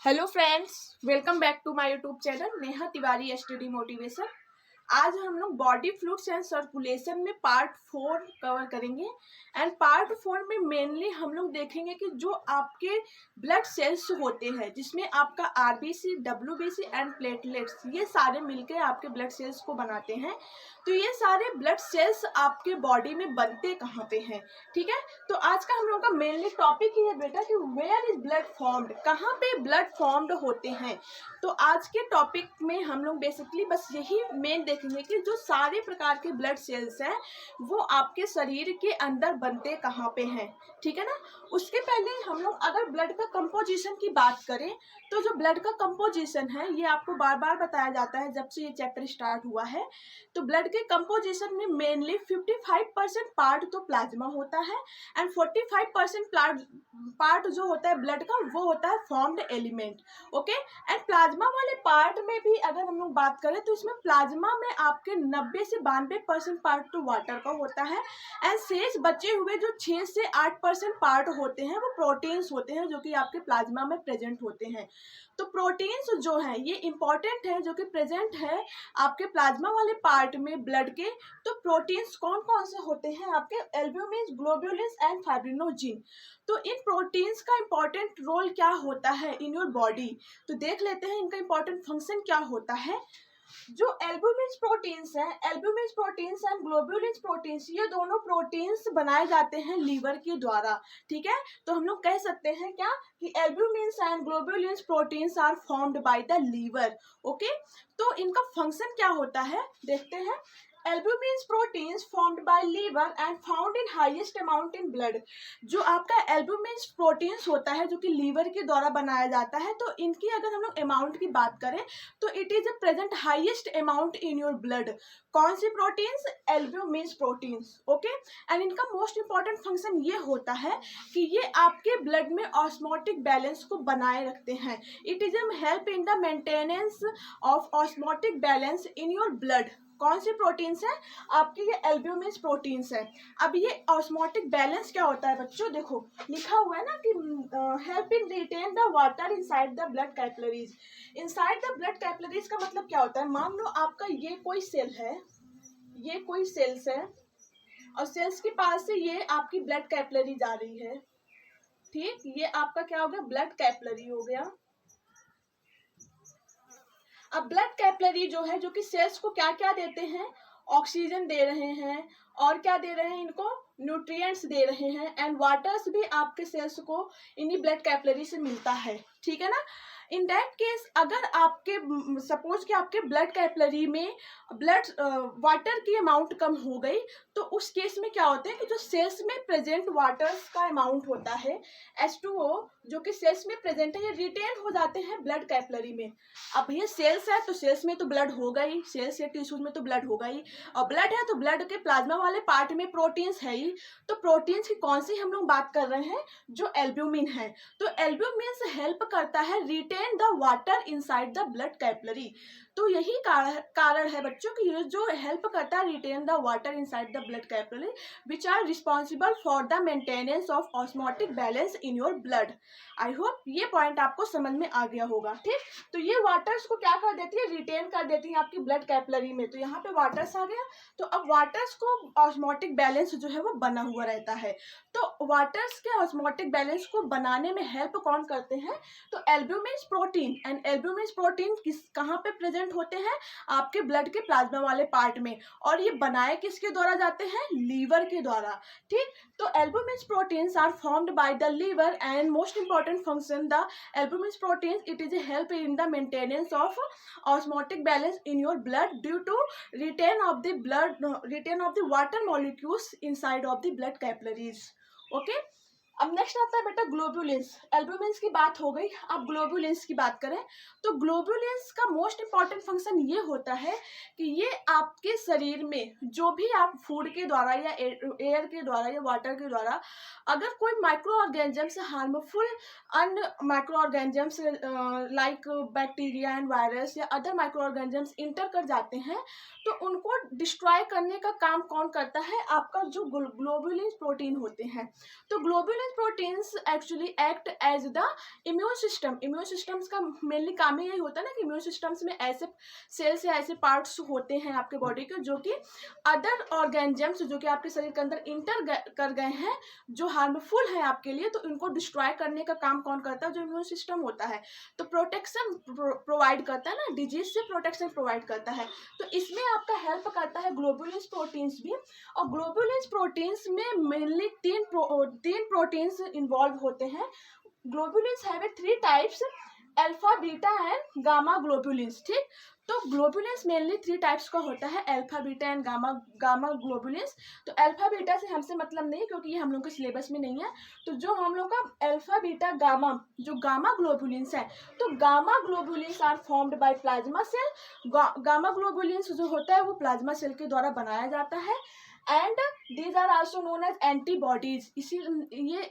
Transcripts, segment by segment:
Hello friends, welcome back to my YouTube channel Neha Tiwari study motivation. आज हम लोग body fluids and circulation में part 4 cover करेंगे। And part 4 में मेनली हम लोग देखेंगे कि जो आपके ब्लड सेल्स होते हैं जिसमें आपका आरबीसी, डब्ल्यूबीसी एंड प्लेटलेट्स ये सारे मिलकर आपके ब्लड सेल्स को बनाते हैं। तो ये सारे ब्लड सेल्स आपके बॉडी में बनते कहाँ पे हैं, ठीक है। तो आज का हम लोग का मेनली टॉपिक ही है बेटा कि वेयर इज ब्लड फॉर्म्ड, कहाँ पे ब्लड फॉर्म्ड होते हैं। तो आज के टॉपिक में हम लोग बेसिकली बस यही मेन देखेंगे कि जो सारे प्रकार के ब्लड सेल्स हैं वो आपके शरीर के अंदर बनते कहाँ पे हैं, ठीक है ना। उसके पहले हम लोग अगर ब्लड का कंपोजिशन की बात करें तो जो ब्लड का कंपोजिशन है ये आपको बार बार बताया जाता है जब से ये चैप्टर स्टार्ट हुआ है। तो ब्लड के कंपोजिशन में मेनली 55% पार्ट तो प्लाज्मा होता है एंड 45% पार्ट जो होता है ब्लड का वो होता है formed element. Okay, and plasma वाले पार्ट में भी अगर हम लोग बात करें तो इसमें प्लाज्मा में आपके 90 से 92% पार्ट तो वाटर का होता है एंड शेष बचे हुए जो 6 से 8% पार्ट होते हैं वो प्रोटीन्स होते हैं जो कि आपके प्लाज्मा में प्रेजेंट होते हैं। तो प्रोटीन्स जो है ये इंपॉर्टेंट है जो कि प्रेजेंट है आपके प्लाज्मा वाले पार्ट में ब्लड के। तो प्रोटीन्स कौन कौन से होते हैं आपके एल्ब्यूमिन, ग्लोब्यूलिन्स एंड फाइब्रिनोजिन। तो इन प्रोटीन्स का इंपॉर्टेंट रोल क्या होता है इन योर बॉडी, तो देख लेते हैं इनका इंपॉर्टेंट फंक्शन क्या होता है। जो एल्ब्यूमिन प्रोटीन्स हैं, albumin proteins and globulin proteins, ये दोनों प्रोटीन्स बनाए जाते हैं लीवर के द्वारा, ठीक है। तो हम लोग कह सकते हैं क्या कि albumin and globulin proteins are formed by the liver. Okay, तो इनका फंक्शन क्या होता है देखते हैं। Albumin proteins formed by liver and found in highest amount in blood. जो आपका एल्ब्यूमिन प्रोटीन्स होता है जो कि लीवर के द्वारा बनाया जाता है, तो इनकी अगर हम लोग अमाउंट की बात करें तो it is a present highest amount in your blood. कौन सी proteins? Albumin proteins. Okay, and इनका मोस्ट इंपॉर्टेंट फंक्शन ये होता है कि ये आपके ब्लड में ऑस्मोटिक बैलेंस को बनाए रखते हैं। It is help in the maintenance of osmotic balance in your blood. कौन सी प्रोटीन्स है आपकी? ये एल्ब्यूमिन प्रोटीन्स है। अब ये ऑस्मोटिक बैलेंस क्या होता है बच्चों, देखो लिखा हुआ है ना कि help in retain the water inside the blood capillaries. Inside the blood capillaries का मतलब क्या होता है, मान लो आपका ये कोई सेल है, ये कोई सेल्स है और सेल्स के पास से ये आपकी ब्लड कैपिलरी जा रही है, ठीक। ये आपका क्या हो गया? ब्लड कैपिलरी हो गया। अब ब्लड कैपिलरी जो है जो कि सेल्स को क्या क्या देते हैं? ऑक्सीजन दे रहे हैं और क्या दे रहे हैं इनको? न्यूट्रिएंट्स दे रहे हैं एंड वाटर्स भी आपके सेल्स को इन्हीं ब्लड कैपिलरी से मिलता है, ठीक है ना। इन दैट केस अगर आपके सपोज कि आपके ब्लड कैपिलरी में ब्लड वाटर की अमाउंट कम हो गई तो उस केस में क्या होता है कि जो सेल्स में प्रेजेंट वाटर्स का अमाउंट होता है H2O जो कि सेल्स में प्रेजेंट है ये रिटेन हो जाते हैं ब्लड कैपिलरी में। अब ये सेल्स है तो सेल्स में तो ब्लड होगा ही, सेल्स या टिश्यूज में तो ब्लड होगा ही, और ब्लड है तो ब्लड के प्लाज्मा वाले पार्ट में प्रोटीन्स है ही। तो प्रोटीन्स की कौन सी हम लोग बात कर रहे हैं? जो एल्ब्यूमिन है। तो एल्ब्यूमिन हेल्प करता है retain the water inside the blood capillary. तो यही कारण है बच्चों कि ये जो हेल्प करता है retain the water inside the blood capillary which are responsible for the maintenance of osmotic balance in your blood. I hope ये पॉइंट आपको समझ में आ गया होगा, ठीक। तो ये वाटर्स को क्या कर देती है? रिटेन कर देती है आपकी ब्लड कैपिलरी में। तो यहाँ पे वाटर्स आ गया, तो अब वाटर्स को ऑस्मोटिक बैलेंस जो है वो बना हुआ रहता है। तो वाटर्स के ऑस्मोटिक बैलेंस को बनाने में हेल्प कौन करते हैं? तो albumin protein. And albumin protein कहाँ पे प्रेजेंट होते हैं? आपके ब्लड के प्लाज्मा वाले पार्ट में। और ये बनाए किसके द्वारा जाते हैं? लीवर के द्वारा, ठीक। तो albumin proteins are formed by the liver and most important function the albumin proteins it is help in the maintenance of osmotic balance in your blood due to retain of the water molecules inside of the blood capillaries. Okay, अब next आता है बेटा globulins. Albumins की बात हो गई, अब globulins की बात करें तो ग्लोबुलिन्स का मोस्ट इंपॉर्टेंट फंक्शन ये होता है कि ये आपके शरीर में जो भी आप फूड के द्वारा या एयर के द्वारा या वाटर के द्वारा अगर कोई microorganisms harmful an microorganisms like bacteria and virus या अदर माइक्रो ऑर्गेनिजम्स इंटर कर जाते हैं तो उनको डिस्ट्रॉय करने का काम कौन करता है? आपका जो ग्लोबुलिन प्रोटीन होते हैं। तो globulin globulin proteins actually act as the immune system. Immune systems का मेनली काम ही यही होता है ना कि इम्यून सिस्टम्स में ऐसे सेल्स या ऐसे पार्ट्स होते हैं आपके बॉडी के जो कि अदर ऑर्गेनिजम्स जो कि आपके शरीर के अंदर इंटर कर गए हैं जो हार्मफुल है आपके लिए, तो इनको डिस्ट्रॉय करने का काम कौन करता है? जो इम्यून सिस्टम होता है। तो प्रोटेक्शन प्रोवाइड करता है ना, डिजीज से प्रोटेक्शन प्रोवाइड करता है। तो इसमें आपका हेल्प करता है ग्लोबुलिन प्रोटीन्स भी। और ग्लोबुलिन प्रोटीन्स में मेनली तीन प्रोटीन्स इन्वॉल्व होते हैं। Globulins have 3 types, alpha beta and gamma globulins. ठीक, तो ग्लोबुलिन्स मेनली 3 टाइप्स का होता है, alpha beta and gamma globulins. तो अल्फा बीटा से हमसे मतलब नहीं क्योंकि ये हम लोग के सिलेबस में नहीं है। तो जो हम लोग का अल्फा बीटा गामा, जो गामा ग्लोबुलिन्स है, तो gamma globulins are formed by plasma cell. Gamma globulins जो होता है वो प्लाज्मा सेल के द्वारा बनाया जाता है। And these are also known as antibodies.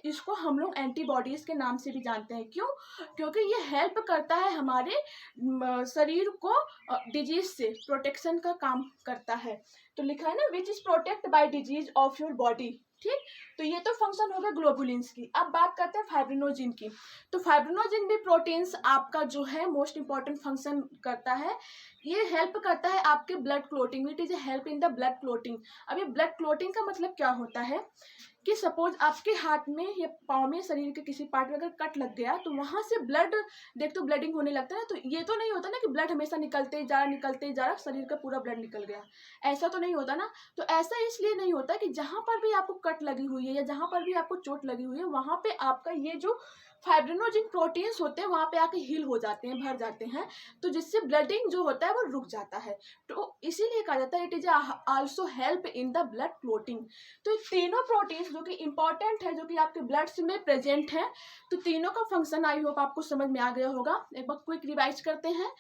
इसको हम लोग एंटीबॉडीज के नाम से भी जानते हैं। क्यों? क्योंकि ये हेल्प करता है हमारे शरीर को डिजीज से प्रोटेक्शन का काम करता है। तो लिखा है ना which is protect by disease of your body. ठीक, तो ये तो फंक्शन होगा ग्लोबुलिन्स की। अब बात करते हैं फाइब्रिनोजिन की। तो फाइब्रिनोजिन भी प्रोटीन्स आपका जो है मोस्ट इंपॉर्टेंट फंक्शन करता है। ये हेल्प करता है आपके blood clotting. It is a help in the blood clotting. अब ये ब्लड क्लोटिंग का मतलब क्या होता है कि सपोज आपके हाथ में या पाँव में शरीर के किसी पार्ट में अगर कट लग गया तो वहां से ब्लड देख तो ब्लडिंग होने लगता है। तो ये तो नहीं होता ना कि ब्लड हमेशा निकलते जा रहा शरीर का पूरा ब्लड निकल गया, ऐसा तो नहीं होता ना। तो ऐसा इसलिए नहीं होता कि जहां पर भी आपको कट लगी हुई है या जहां पर भी आपको चोट लगी हुई है वहां पे आपका ये जो फाइब्रिनोजिन प्रोटीन्स होते हैं वहां पे आके हील हो जाते हैं, भर जाते हैं, तो जिससे ब्लडिंग जो होता है वो रुक जाता है। तो इसीलिए कहा जाता है it is also help in the blood clotting. तो तीनों प्रोटीन्स जो कि इंपॉर्टेंट है, जो कि आपके ब्लड में प्रेजेंट है, तो तीनों का फंक्शन आई होप आपको समझ में आ गया होगा। एक बार क्विक रिवाइज करते हैं।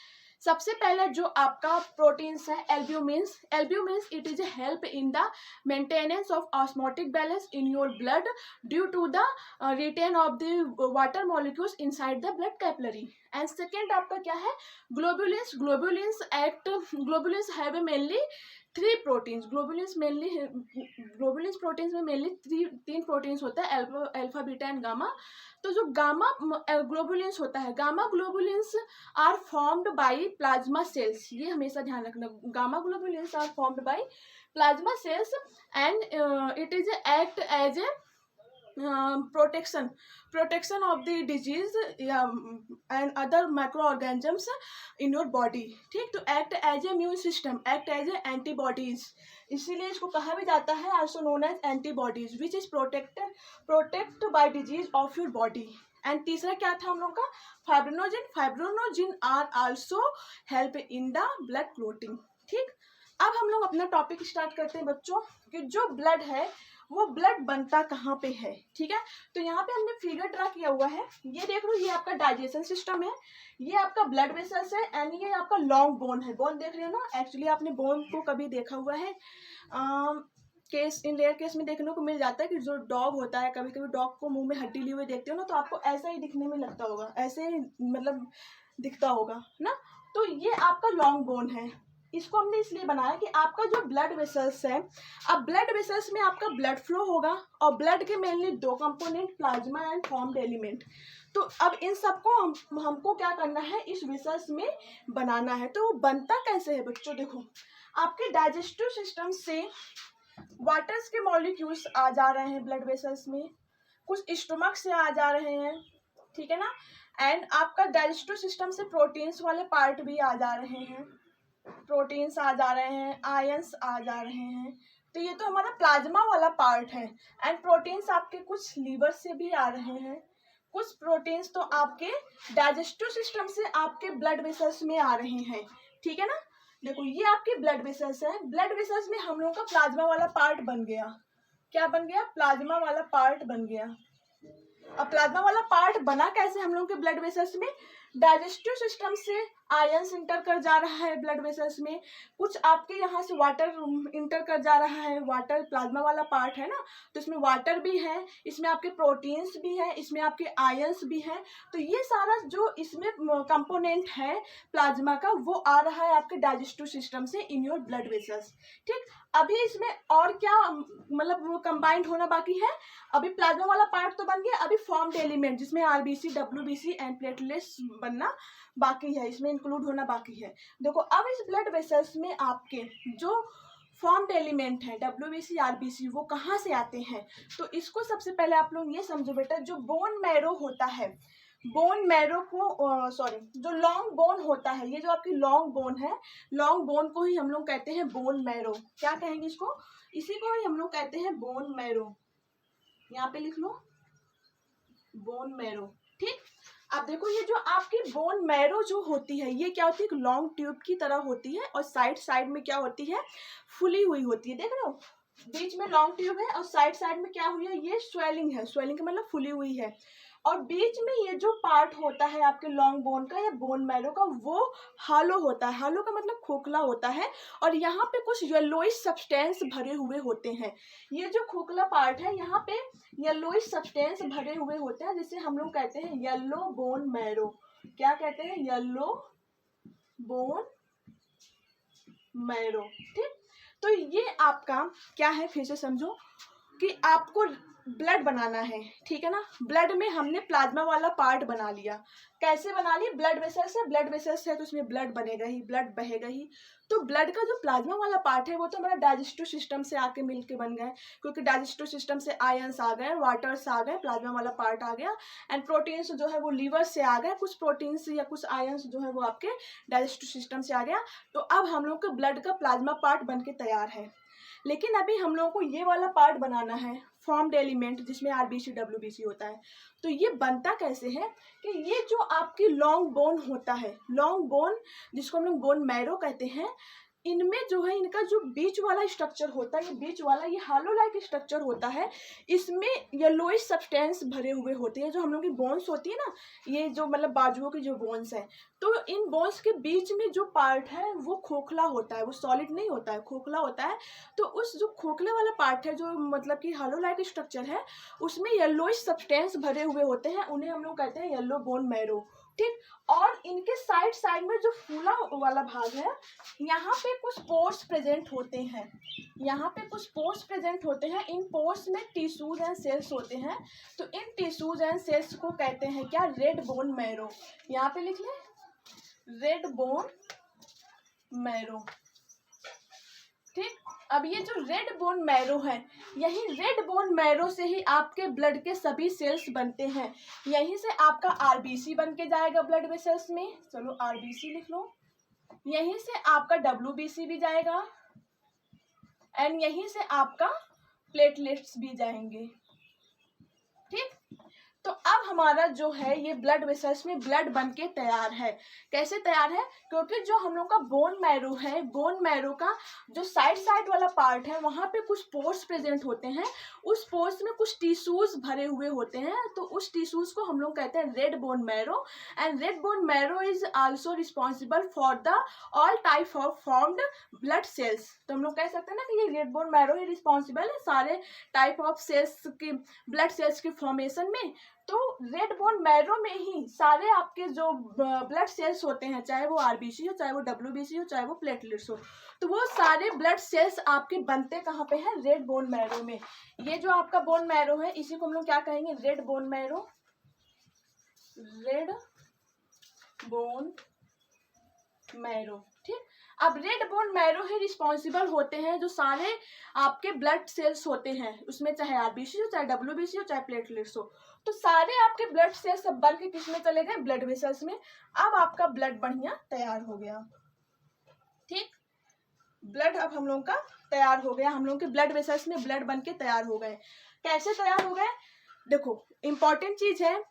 सबसे पहले जो आपका प्रोटीन्स है albumins it is a help in the maintenance of osmotic balance in your blood due to the retain of the water molecules inside the blood capillary. And second आपका क्या है? Globulins have a mainly 3 proteins. Globulins proteins में mainly 3 proteins होता है, alpha beta and gamma. तो जो gamma globulins होता है, gamma globulins are formed by plasma cells. ये हमेशा ध्यान रखना, gamma globulins are formed by plasma cells and it is act as a protection of the disease and other microorganisms in your body। ठीक, तो act as a immune system, act as a antibodies, इसीलिए इसको कहा भी जाता है also known as antibodies which is protect by disease of your body। And तीसरा क्या था हम लोग का? Fibrinogen are also help in the blood clotting. ठीक, अब हम लोग अपना टॉपिक स्टार्ट करते हैं बच्चों कि जो ब्लड है वो ब्लड बनता कहाँ पे है। ठीक है, तो यहाँ पे हमने फिगर ड्रा किया हुआ है। ये देख लो, ये आपका डाइजेशन सिस्टम है, ये आपका ब्लड वेसल्स है एंड ये आपका लॉन्ग बोन है। बोन देख रहे हो ना? एक्चुअली आपने बोन को कभी देखा हुआ है? केस इन रेयर केस में देखने को मिल जाता है कि जो डॉग होता है, कभी कभी डॉग को मुंह में हड्डी लिए हुए देखते हो ना, तो आपको ऐसा ही दिखने में लगता होगा, ऐसे ही मतलब दिखता होगा ना। तो ये आपका लॉन्ग बोन है। इसको हमने इसलिए बनाया कि आपका जो ब्लड वेसल्स है, अब ब्लड वेसल्स में आपका ब्लड फ्लो होगा और ब्लड के mainly 2 component, plasma and formed element. तो अब इन सबको हमको क्या करना है? इस वेसल्स में बनाना है। तो वो बनता कैसे है बच्चों? देखो, आपके डाइजेस्टिव सिस्टम से वाटर्स के मॉलिक्यूल्स आ जा रहे हैं ब्लड वेसल्स में, कुछ स्टोमक से आ जा रहे हैं, ठीक है ना, एंड आपका डाइजेस्टिव सिस्टम से प्रोटीन्स वाले पार्ट भी आ जा रहे हैं, प्रोटीन्स आ जा रहे हैं, आयंस आ जा रहे हैं। तो ये तो हमारा प्लाज्मा वाला पार्ट है। एंड प्रोटीन्स आपके कुछ लीवर से भी आ रहे हैं, कुछ प्रोटीन्स तो आपके डाइजेस्टिव सिस्टम से आपके ब्लड वेसल्स में आ रहे हैं। ठीक है ना, देखो ये आपके ब्लड वेसल्स है। ब्लड वेसल्स में हम लोग का प्लाज्मा वाला पार्ट बन गया। क्या बन गया? प्लाज्मा वाला पार्ट बन गया। अब प्लाज्मा वाला पार्ट बना कैसे हम लोग के ब्लड वेसल्स में? डाइजेस्टिव सिस्टम से आयंस इंटर कर जा रहा है ब्लड वेसल्स में, कुछ आपके यहाँ से वाटर इंटर कर जा रहा है, वाटर प्लाज्मा वाला पार्ट है ना, तो इसमें वाटर भी है, इसमें आपके प्रोटीन्स भी है, इसमें आपके आयंस भी है। तो ये सारा जो इसमें कंपोनेंट है प्लाज्मा का वो आ रहा है आपके डाइजेस्टिव सिस्टम से इन योर ब्लड वेसल्स। ठीक, अभी इसमें और क्या मतलब वो कंबाइंड होना बाकी है। अभी प्लाज्मा वाला पार्ट तो बन गया, अभी फॉर्म्ड एलिमेंट जिसमें आरबीसी, डब्ल्यूबीसी एंड प्लेटलेट्स बनना बाकी है, इसमें इंक्लूड होना बाकी है। देखो अब इस ब्लड वेसल्स में आपके जो फॉर्म्ड एलिमेंट है डब्ल्यूबीसी, आरबीसी, वो कहाँ से आते हैं। तो इसको सबसे पहले आप लोग ये समझो बेटा, जो बोन मैरो होता है, बोन मैरो को जो लॉन्ग बोन होता है, ये जो आपकी लॉन्ग बोन है, लॉन्ग बोन को ही हम लोग कहते हैं बोन मैरो। क्या कहेंगे इसको, इसी को ही हम लोग कहते हैं बोन मैरो। यहाँ पे लिख लो बोन मैरो। ठीक, अब देखो ये जो आपकी बोन मैरो जो होती है ये क्या होती है, एक लॉन्ग ट्यूब की तरह होती है और साइड साइड में क्या होती है, फुली हुई होती है। देख रहे हो, बीच में लॉन्ग ट्यूब है और साइड साइड में क्या हुई है, ये स्वेलिंग है, स्वेलिंग का मतलब फुली हुई है। और बीच में ये जो पार्ट होता है आपके लॉन्ग बोन का या बोन मैरो का, वो हालो होता है। हालो का मतलब खोखला होता है और यहाँ पे कुछ येलोइश सब्सटेंस भरे हुए होते हैं। ये जो खोखला पार्ट है यहाँ पे येलोइश सब्सटेंस भरे हुए होते हैं, जिसे हम लोग कहते हैं येलो बोन मैरो। क्या कहते हैं, येलो बोन मैरो। ठीक, तो ये आपका क्या है, फिर से समझो कि आपको ब्लड बनाना है, ठीक है ना। ब्लड में हमने प्लाज्मा वाला पार्ट बना लिया। कैसे बना लिया, ब्लड वेसल्स है, ब्लड वेसल्स है तो उसमें ब्लड बनेगा ही, ब्लड बहेगा ही। तो ब्लड का जो प्लाज्मा वाला पार्ट है वो तो हमारा डाइजेस्टिव सिस्टम से आके मिलके बन गए, क्योंकि डाइजेस्टिव सिस्टम से आयंस आ गए, वाटर्स आ गए, प्लाज्मा वाला पार्ट आ गया, एंड प्रोटीन्स जो है वो लीवर से आ गए, कुछ प्रोटीन्स या कुछ आयंस जो है वो आपके डाइजेस्टिव सिस्टम से आ गया। तो अब हम लोग का ब्लड का प्लाज्मा पार्ट बन के तैयार है। लेकिन अभी हम लोगों को ये वाला पार्ट बनाना है, फॉर्म्ड एलिमेंट, जिसमें आरबीसी, डब्ल्यूबीसी होता है। तो ये बनता कैसे है कि ये जो आपकी लॉन्ग बोन होता है, लॉन्ग बोन जिसको हम लोग बोन मैरो कहते हैं, इनमें जो है इनका जो बीच वाला स्ट्रक्चर होता है, ये बीच वाला ये हालो लाइक स्ट्रक्चर होता है, इसमें येलोइश सब्सटेंस भरे हुए होते हैं। जो हम लोग की बोन्स होती है ना, ये जो मतलब बाजुओं की जो बोन्स है, तो इन बोन्स के बीच में जो पार्ट है वो खोखला होता है, वो सॉलिड नहीं होता है, खोखला होता है। तो उस जो खोखले वाला पार्ट है, जो मतलब कि हालो लाइक स्ट्रक्चर है, उसमें येलोइश सब्सटेंस भरे हुए होते हैं, उन्हें हम लोग कहते हैं येलो बोन मैरो। ठीक, और इनके साइड साइड में जो फूला वाला भाग है, यहाँ पे कुछ पोर्स प्रेजेंट होते हैं, यहाँ पे कुछ पोर्स प्रेजेंट होते हैं। इन पोर्स में टिश्यूज एंड सेल्स होते हैं। तो इन टिश्यूज एंड सेल्स को कहते हैं क्या, रेड बोन मैरो। यहाँ पे लिख ले रेड बोन मैरो। ठीक, अब ये जो रेड बोन मैरो है, यही रेड बोन मैरो से ही आपके ब्लड के सभी सेल्स बनते हैं। यहीं से आपका आरबीसी बन के जाएगा ब्लड वेसल्स में, चलो आरबीसी लिख लो। यहीं से आपका डब्ल्यूबीसी भी जाएगा एंड यहीं से आपका प्लेटलेट्स भी जाएंगे। ठीक, तो अब हमारा जो है ये ब्लड वेसल्स में ब्लड बन के तैयार है। कैसे तैयार है, क्योंकि जो हम लोग का बोन मैरो है, बोन मैरो का जो साइड साइड वाला पार्ट है, वहाँ पे कुछ पोर्स प्रेजेंट होते हैं। उस पोर्स में कुछ टिश्यूज भरे हुए होते हैं, तो उस टिश्यूज को हम लोग कहते हैं red bone marrow. And red bone marrow is also responsible for the all type of formed blood cells. तो हम लोग कह सकते हैं ना कि ये रेड बोन मैरो ही रिस्पॉन्सिबल है सारे टाइप ऑफ सेल्स की, ब्लड सेल्स की फॉर्मेशन में। तो रेड बोन मैरो में ही सारे आपके जो ब्लड सेल्स होते हैं, चाहे वो आरबीसी हो, चाहे वो डब्ल्यूबीसी हो, चाहे वो प्लेटलेट्स हो, तो वो सारे ब्लड सेल्स आपके बनते कहाँ पे हैं, रेड बोन मैरो में। ये जो आपका बोन मैरो है, इसी को हम लोग क्या कहेंगे, red bone marrow. Red bone marrow. ठीक, अब रेड बोन मैरो ही रिस्पॉन्सिबल होते हैं जो सारे आपके ब्लड सेल्स होते हैं, उसमें चाहे आरबीसी हो, चाहे डब्ल्यूबीसी हो, चाहे प्लेटलेट्स हो, तो सारे आपके ब्लड सेल्स सब बन के किसमें चले गए, ब्लड वेसल्स में। अब आपका ब्लड बढ़िया तैयार हो गया। ठीक, ब्लड अब हम लोग का तैयार हो गया, हम लोग के ब्लड वेसल्स में ब्लड बन के तैयार हो गए। कैसे तैयार हो गए, देखो इंपॉर्टेंट चीज है,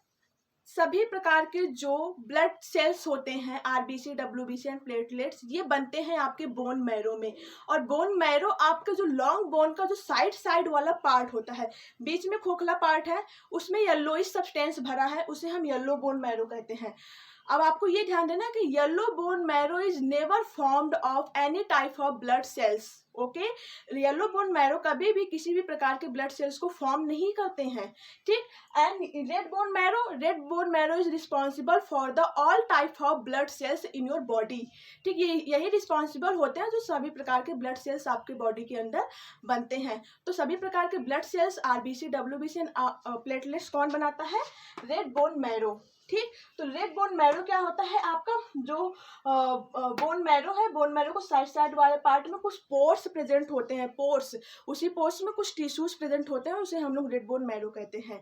सभी प्रकार के जो ब्लड सेल्स होते हैं, आरबीसी, डब्ल्यूबीसी एंड प्लेटलेट्स, ये बनते हैं आपके बोन मैरो में। और बोन मैरो आपके जो लॉन्ग बोन का जो साइड साइड वाला पार्ट होता है, बीच में खोखला पार्ट है, उसमें येलोइश सब्सटेंस भरा है, उसे हम येलो बोन मैरो कहते हैं। अब आपको ये ध्यान देना कि yellow bone marrow is never formed of any type of blood sales. Okay, yellow bone marrow कभी भी किसी भी प्रकार के ब्लड सेल्स को फॉर्म नहीं करते हैं, ठीक। And red bone marrow is responsible for the all type of blood sales in your body, ठीक। ये यही रिस्पॉन्सिबल होते हैं जो सभी प्रकार के ब्लड सेल्स आपके बॉडी के अंदर बनते हैं। तो सभी प्रकार के blood cells RBC, WBC and platelets कौन बनाता है? रेड बोन मैरो, ठीक। तो रेड बोन मैरो क्या होता है? आपका जो बोन मैरो है, बोन मैरो को साइड साइड वाले पार्ट में कुछ पोर्स प्रेजेंट होते हैं, पोर्स, उसी पोर्स में कुछ टिश्यूज प्रेजेंट होते हैं, उसे हम लोग रेड बोन मैरो कहते हैं।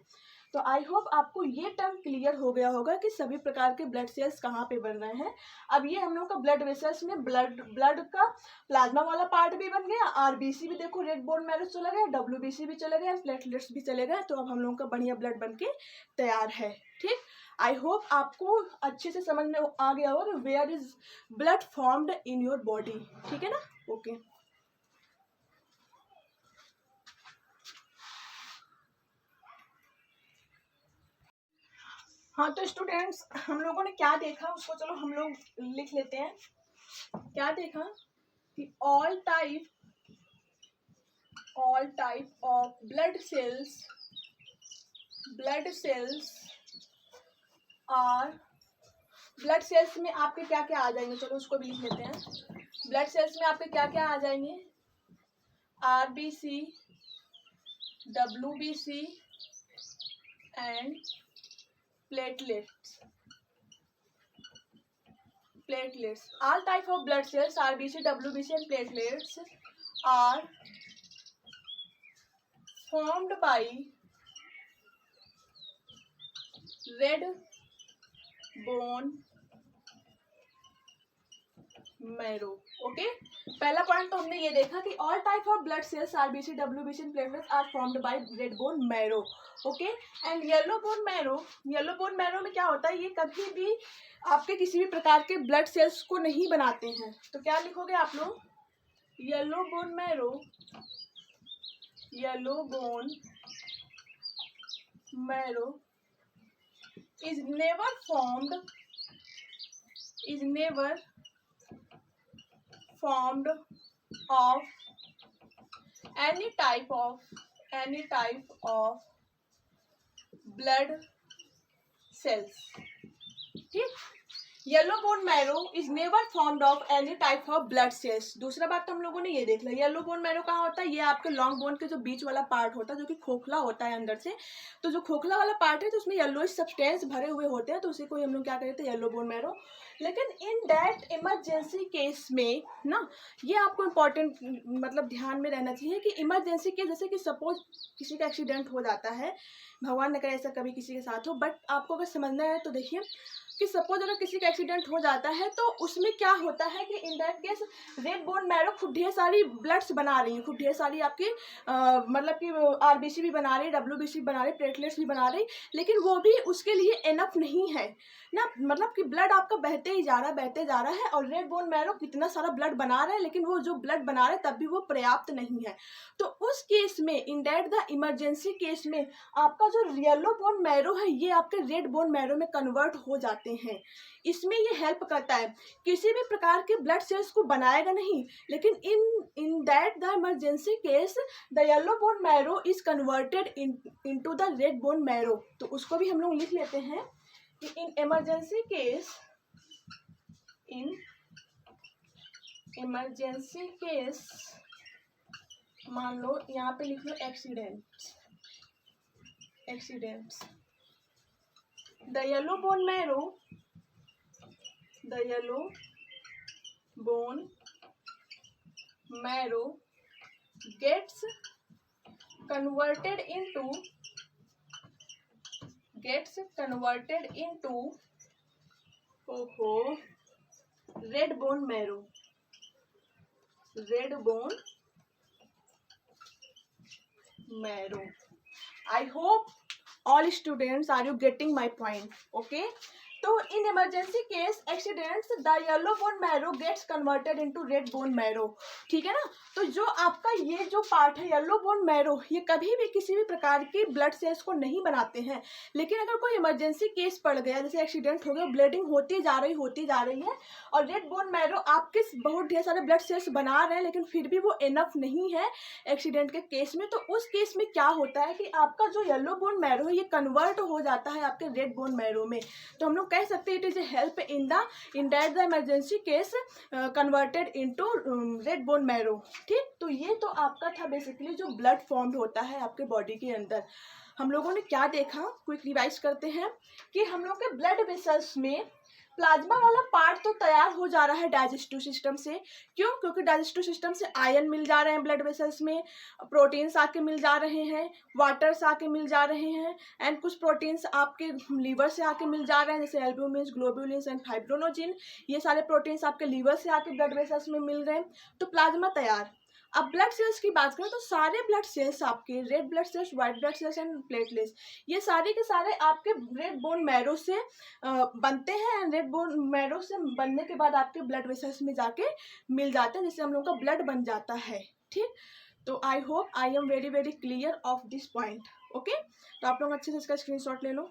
तो आई होप आपको ये टर्म क्लियर हो गया होगा कि सभी प्रकार के ब्लड सेल्स कहाँ पे बन रहे हैं। अब ये हम लोग का ब्लड वेसल्स में ब्लड का प्लाज्मा वाला पार्ट भी बन गया, आरबीसी भी देखो रेड बोन मैरो चला गया, डब्ल्यूबीसी भी चले गए, प्लेटलेट्स भी चले गए। तो अब हम लोग का बढ़िया ब्लड बन के तैयार है, ठीक। आई होप आपको अच्छे से समझ में आ गया होगा कि where is blood formed in your body, ठीक है ना। ओके हाँ, तो स्टूडेंट्स हम लोगों ने क्या देखा उसको चलो हम लोग लिख लेते हैं। क्या देखा कि all type of blood cells are, blood cells में आपके क्या क्या आ जाएंगे, चलो उसको भी लिख लेते हैं। ब्लड सेल्स में आपके क्या क्या आ जाएंगे? RBC, WBC and platelets. All type of blood cells, RBC, WBC and platelets are formed by red bone marrow। Okay, पहला पॉइंट तो हमने ये देखा कि all type of blood cells RBC, WBC and platelets are formed by red bone marrow. Okay, and yellow bone marrow में क्या होता है? ये कभी भी आपके किसी भी प्रकार के ब्लड सेल्स को नहीं बनाते हैं। तो क्या लिखोगे आप लोग? Yellow bone marrow is never formed of any type of blood cells, ठीक। Yellow bone marrow is never formed of any type of blood sales. दूसरा बात तो हम लोगों ने ये देख लिया, येलो बोन मैरो कहाँ होता है? ये आपके लॉन्ग बोन के जो बीच वाला पार्ट होता है, जो कि खोखला होता है अंदर से। तो जो खोखला वाला पार्ट है तो उसमें येलोइश सब्सटेंस भरे हुए होते हैं, तो उसी को हम लोग क्या कहते हैं? Yellow bone marrow. लेकिन इन दैट इमरजेंसी केस में ना, ये आपको इम्पोर्टेंट मतलब ध्यान में रहना चाहिए कि इमरजेंसी केस, जैसे कि सपोज किसी का एक्सीडेंट हो जाता है, भगवान न करे ऐसा कभी किसी के साथ हो, बट आपको अगर समझना है तो देखिए कि सपोज अगर किसी का एक्सीडेंट हो जाता है तो उसमें क्या होता है कि in that case red bone marrow खूब ढेर सारी ब्लड्स बना रही है, खूब ढेर सारी आपकी मतलब कि आरबीसी भी बना रही, डब्ल्यूबीसी बना रही, प्लेटलेट्स भी बना रही, लेकिन वो भी उसके लिए एनफ नहीं है ना। मतलब कि ब्लड आपका बहते जा रहा है और रेड बोन मैरो कितना सारा ब्लड बना रहा है, लेकिन वो जो ब्लड बना रहे तब भी वो पर्याप्त नहीं है। तो उस केस में, in that the emergency case में, आपका जो येलो बोन मैरो है ये आपके रेड बोन मैरो में कन्वर्ट हो जाते हैं। इसमें ये हेल्प करता है, किसी भी प्रकार के ब्लड सेल्स को बनाएगा नहीं, लेकिन in that the emergency case the yellow bone marrow is converted into the red bone marrow. तो उसको भी हम लोग लिख लेते हैं कि इन इमरजेंसी केस, मान लो यहाँ पे लिख लो accidents, the yellow bone marrow gets converted into red bone marrow। I hope all students are you getting my point? Okay, तो in emergency case accidents the yellow bone marrow gets converted into red bone marrow, ठीक है ना। तो जो आपका ये जो part है येलो बोन मैरो, ये कभी भी किसी भी प्रकार की ब्लड सेल्स को नहीं बनाते हैं, लेकिन अगर कोई इमरजेंसी केस पड़ गया, जैसे एक्सीडेंट हो गया, ब्लीडिंग होती जा रही है और रेड बोन मैरो आपके बहुत ढेर सारे ब्लड सेल्स बना रहे हैं, लेकिन फिर भी वो इनफ नहीं है एक्सीडेंट के केस में, तो उस केस में क्या होता है कि आपका जो येलो बोन मैरो है ये कन्वर्ट हो जाता है आपके रेड बोन मैरो में। तो हम लोग कह सकते हैं it is a help in that the emergency case converted into red bone marrow, ठीक। तो ये तो आपका था बेसिकली जो ब्लड फॉर्म होता है आपके बॉडी के अंदर। हम लोगों ने क्या देखा, क्विक रिवाइज करते हैं कि हम लोग के ब्लड वेसल्स में प्लाज्मा वाला पार्ट तो तैयार हो जा रहा है डाइजेस्टिव सिस्टम से। क्यों? क्योंकि डाइजेस्टिव सिस्टम से आयरन मिल जा रहे हैं ब्लड वेसल्स में, प्रोटीन्स आके मिल जा रहे हैं, वाटर्स आके मिल जा रहे हैं, एंड कुछ प्रोटीन्स आपके लीवर से आके मिल जा रहे हैं, जैसे एल्ब्यूमिन, ग्लोबुलिन्स एंड फाइब्रोनोजिन। ये सारे प्रोटीन्स आपके लीवर से आके ब्लड वेसल्स में मिल रहे हैं, तो प्लाज्मा तैयार। अब ब्लड सेल्स की बात करें तो सारे ब्लड सेल्स आपके red blood cells, white blood cells and platelets, ये सारे के सारे आपके रेड बोन मैरो से बनते हैं, एंड रेड बोन मैरो से बनने के बाद आपके ब्लड वेसल्स में जाके मिल जाते हैं, जिससे हम लोग का ब्लड बन जाता है, ठीक। तो I hope I am very very clear of this point, okay. तो आप लोग अच्छे से इसका स्क्रीनशॉट ले लो।